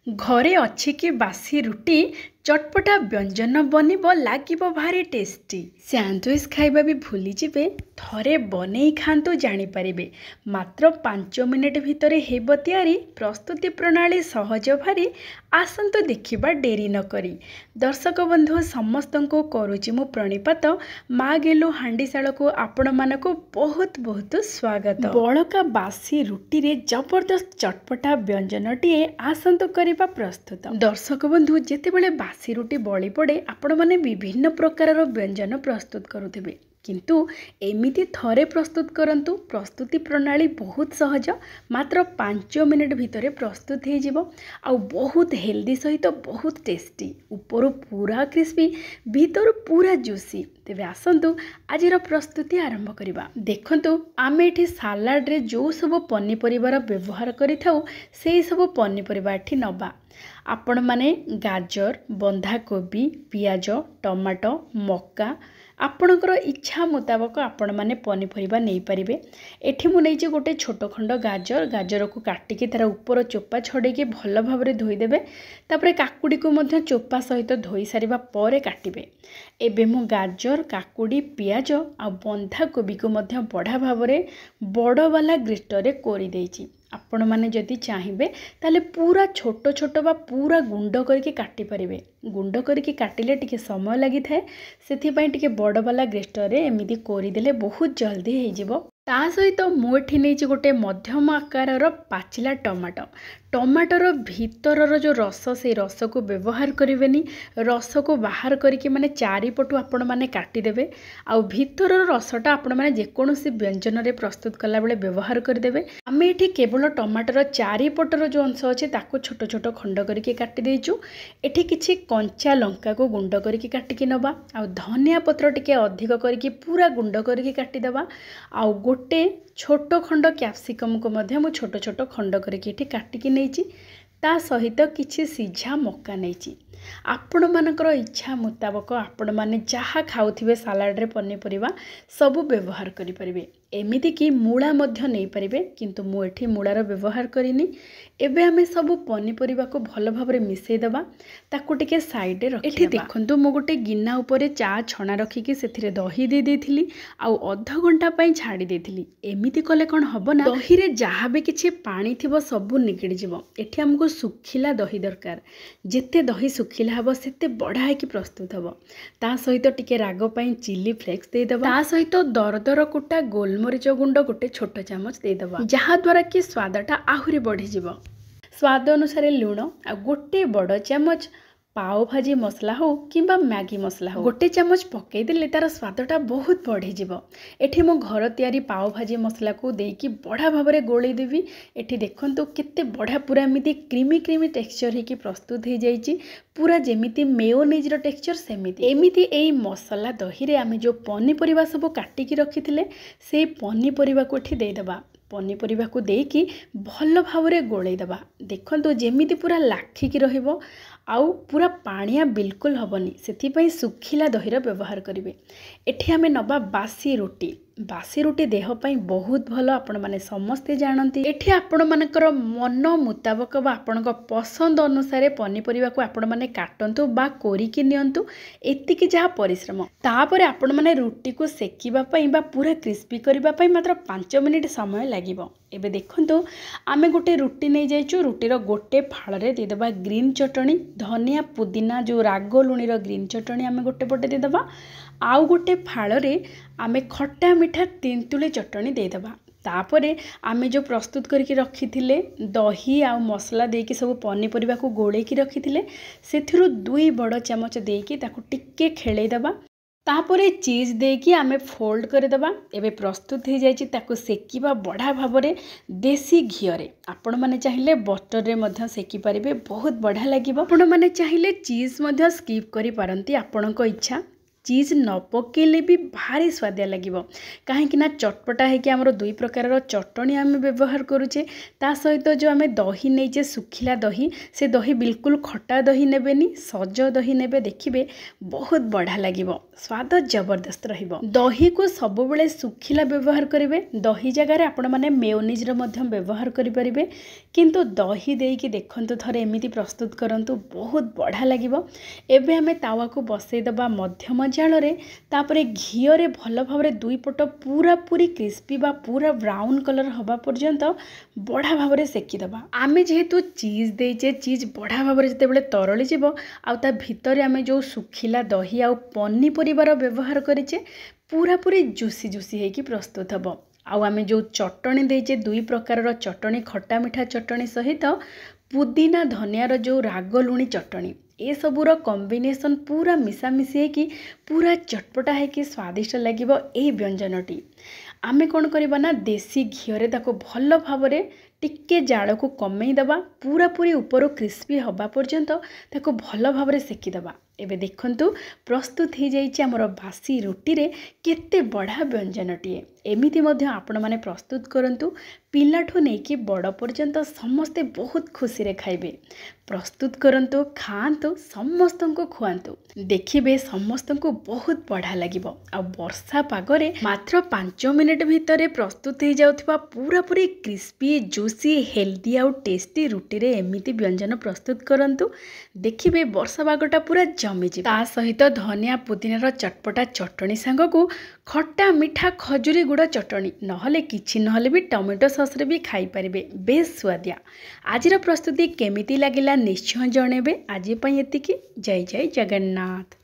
घरे अच्छी कि बासी रुटी चटपटा व्यंजन बनब लागिब भारी टेस्टी। सैंडविच खाइबा भी भूली जिबे थरे बनै खांतु जानी परिबे। मात्र 5 मिनिट भितरे हेब तैयारी। प्रस्तुति प्रणाली सहज भारी। आसंतु देखिबा डेरी न करी। दर्शक बंधु समस्त को करुछि मु प्रणिपात। माँ गेलु हांडीशाल को आपण मानको बहुत बहुत स्वागत। बड़का बासी रुटी रे जबरदस्त चटपटा व्यंजनटीए आसंतु करिबा प्रस्तुत। दर्शक बंधु जेतेबेले बासी रुटी बली पड़े आपण माने विभिन्न प्रकार व्यंजन प्रस्तुत करुथिबे, किंतु एमिति थरे प्रस्तुत करंतु। प्रस्तुति प्रणाली बहुत सहज। मात्र 5 मिनिट भितरे प्रस्तुत हो जिवो। आउ बहुत हेल्दी सहित बहुत टेस्टी। ऊपर पूरा क्रिस्पी, भीतर पूरा जूसी। तेबे आसंतु आजिर प्रस्तुति आरंभ करिबा। देखंतु आमे एठी सालाड रे जो सब पनीपरिवार व्यवहार करिथाउ सेई सब पनीपरिवा एठी नबा। आपण माने गाजर, बंधाकोबी, पियाज, टमाटो, मक्का आपणकर इच्छा मुताबक आपण माने पनीपरिवा नहीं पारिबे। एठी मु नै जे गोटे छोट खंड गाजर को काटिकी तार ऊपर चोपा छड़ेकी भल भाबरे धोई देबे। तापरे काकुडी को मध्य चोपा सहित धोई सारिबा परे काटिबे। एबे मु गाजर, काकुडी, पियाज आ बंधाकोबी को मध्य बड़ा भाबरे बड़ वाला ग्रेटर रे कोरी देइची। आपण माने जदि चाहिए ताले पूरा छोट छोट बा पूरा गुंड करके काटी परिबे। गुंड करके काटिले टिके समय लगी थाए, सेथि पई टिके बड़ वाला ग्रेटर रे एमिति कोरी देले बहुत जल्दी हो जिवो। ता सहित मु एठी नेछि गोटे मध्यम आकारर पाचिला टमाटो। टमाटर भीतर जो रस से रस को व्यवहार करेनि। रस को बाहर करके माने चारिपटू आपण माने काटी देबे। आ भीतर रसटा आपण माने जेकोसी व्यंजन रे प्रस्तुत कला बेले व्यवहार करदेबे। आमे एठी केवल टमाटर चारिपटर जो अंश अच्छे ताको छोट छोट खंड करके काटी देइचु। एठी किछि कंचा लंका को गुंड करके काटिकी नबा। आ धनिया पत्र टिके अधिक करके पूरा गुंड करके काटी देबा। आ गोटे छोट खंड कैप्सिकम को मध्य मु छोट छोट खंड करके एठी काटिकी नेइची। ता सहित किछि सिझा मक्का नेइची। आपण मानकर इच्छा मुताबक आपण माने जहा खाउथिबे सालाड रे पनीपरिवा सब व्यवहार करि परिबे। एमिति कि मूला मध्य नहीं पारिबे, किंतु मु एठी मूलार व्यवहार करिनी। एबे आमे सब पनीपरिवा को भल भाबरे मिसै दबा। ताकू टिके साइड रे रखि। एठी देखंतु मु गोटे गिन्ना ऊपर चा छणा रखिकी सेथिरे दही दे देथिली। आउ आधा घंटा पई छाडी देथिली। एमिति कले कोन हबो ना, दही रे जहा बे किछि पानी थिबो सब निकडी जिवो। एठी हमको सुखिला दही दरकार। जेते दही सुखिला हबो सेते बढा है कि प्रस्तुत हबो। ता सहित टिके रागो पई चिली फ्लेक्स दे दबा। ता सहित दरदर कुटा गोलमरीच गुंड गोटे छोट चामच दे दबा, जहा द्वारा कि स्वादटा आहुरी बढ़ी जिवो। स्वाद अनुसार लुण आ गोटे बड़ चामच पाव भाजी मसला हो किंबा मैगी मसला हो गोटे चामच पकई देले तार स्वादटा बहुत बढ़ी जिवो। एठी मो घर तयारी पाव भाजी मसला को देकी बड़ा भाबरे गोळेई देबी। एठी देखंतु केते बड़ा पूरा एमिति क्रीमी क्रीमी टेक्सचर हेकी प्रस्तुत हो जाइची। पूरा जेमिति मेयोनीज रो टेक्सचर सेमिति। एमिति एई मसला दही रे आमे जो पनीपरिवा सब काटिकी रखिथिले से पनीपरिवा को एठी दे देबा। पनीपरिवा को देकी भल भाबरे गोळेई देबा। देखंतु जेमिति पूरा लाखिकी रहिबो। आउ पूरा पानिया बिल्कुल हबनी। सेथि पई सुखिला दहीर व्यवहार करिवे। एठी आमे नबा बासी रोटी। बासी रोटी देह पई बहुत भल आपण माने समस्ते जानती। एठी आपण मानकर मन मुताबक बा आपण पसंद अनुसार पनीपरिवा को आपण माने काटंतु बा कोरिकी नियंतु। एतिकी जहा परिश्रम। तापरे आपण माने रोटी को सेकिबा पई बा पूरा क्रिस्पी करिबा पई मात्र 5 मिनिट समय लागिबो। एबे देखंतु आमे गोटे रोटी नै जाइचु। रोटीर गोटे फाळ रे दे देबा ग्रीन चटणी, धनिया पुदीना जो रागो लुणीर ग्रीन चटणी आमे गोटे पटे दे देबा। आउ गोटे फाळ रे आमे खट्टा मिठा तेंतुली चटणी दे देबा। तापरे आमे जो प्रस्तुत करके रखिथिले दही आ मसला देकी सब पनीपरिवा को गोळेकी रखिथिले सेथिरु 2 बड़ चामच देकी ताकू टिक्के खेळेई देबा। तापरे चीज देकी आमे फोल्ड कर देबा। एबे प्रस्तुत हो जाइची। ताकू सेकिबा बड़ा भाबरे देसी घियो रे। आपण माने चाहिले बटर रे मध्य सेकी परिबे, बहुत बढ़िया लागिबो। आपण माने चाहिले चीज मध्य स्किप करि पारंती, आपणको इच्छा। चीज न पकेले भी भारी स्वादिया लगिबो काहेकि ना चटपटा है कि हमरो दुई प्रकार चटणी आम व्यवहार करूचे ता सहित जो आम दही नहींचे सुखिला दही से दही बिल्कुल खटा दही नेबेनी सज दही नेबे देखिबे बहुत बढ़िया लगिबो स्वाद जबरदस्त रहिबो। दही को सब बेले सुखिला व्यवहार करेंगे दही जगार आपण माने मेयोनीज रो मध्यम व्यवहार करि परिबे किंतु दही देकी देखंतु थरे एमिति प्रस्तुत करंतु बहुत बढ़िया लगिबो। एबे हमें तावा को बसई दबा मध्यम जाल रे तापरे घियो रे भल भाबरे दुई पट पूरा पूरी क्रिस्पी बा पूरा ब्राउन कलर हवा पर्यंत बढ़िया भाबरे सेकी दबा। आमे जेहेतु चीज देइचे चीज बढ़िया भाबरे जते बेले तरली जिवो आ ता भितर आमे जो सुखिला दही आ पन्नी परिवार व्यवहार करिचे पूरा पूरी जूसी जूसी है कि प्रस्तुत हम। आमे जो चटणी देइचे दुई प्रकार चटणी खट्टा मिठा चटणी सहित पुदीना धनियार जो राग लुणी चटणी ए सबूर कॉम्बिनेशन पूरा मिसामिशी है कि पूरा चटपटा है कि स्वादिष्ट लगिबो। ए व्यंजनटी आमे कौन करबा ना देसी घिओरे ताको भल भाबरे टिके जाड़ को कमई दबा पूरा पूरी ऊपर क्रिस्पी हवा पर्यंत ताको भल भाबरे सेकी दबा। एबे देखंतु प्रस्तुत हो जाइए आमर बासी रुटी रे केते बढ़िया व्यंजनटीए। एमिति मध्य आपण माने प्रस्तुत करंतु पिलाठू नहीं कि बड़ पर्यंत समस्ते बहुत खुशी रे खाइबे। प्रस्तुत करंतु खाआंतु समस्त को खुआंतु देखिबे समस्त को बहुत बढ़िया लगिबो। आ वर्षा पागरे मात्र 5 मिनिट भितर प्रस्तुत हो जाउथिबा पूरा पूरी क्रिस्पी जूसी हेल्दी आउ टेस्टी रुटी रे एमिति व्यंजन प्रस्तुत करंतु देखिबे वर्षा पागटा पूरा जमीजी। ता सहित धनिया पुदीनार चटपटा चटणी सांग को खट्टा मिठा खजुरी गुड़ चटणी नहले किछि नहले भी टमेटो सॉस रे भी खाई परिबे बेस स्वादिया। आजिर प्रस्तुति केमिति लागिला निश्चय जणेबे। आज पई एतिकी। जय जय जगन्नाथ।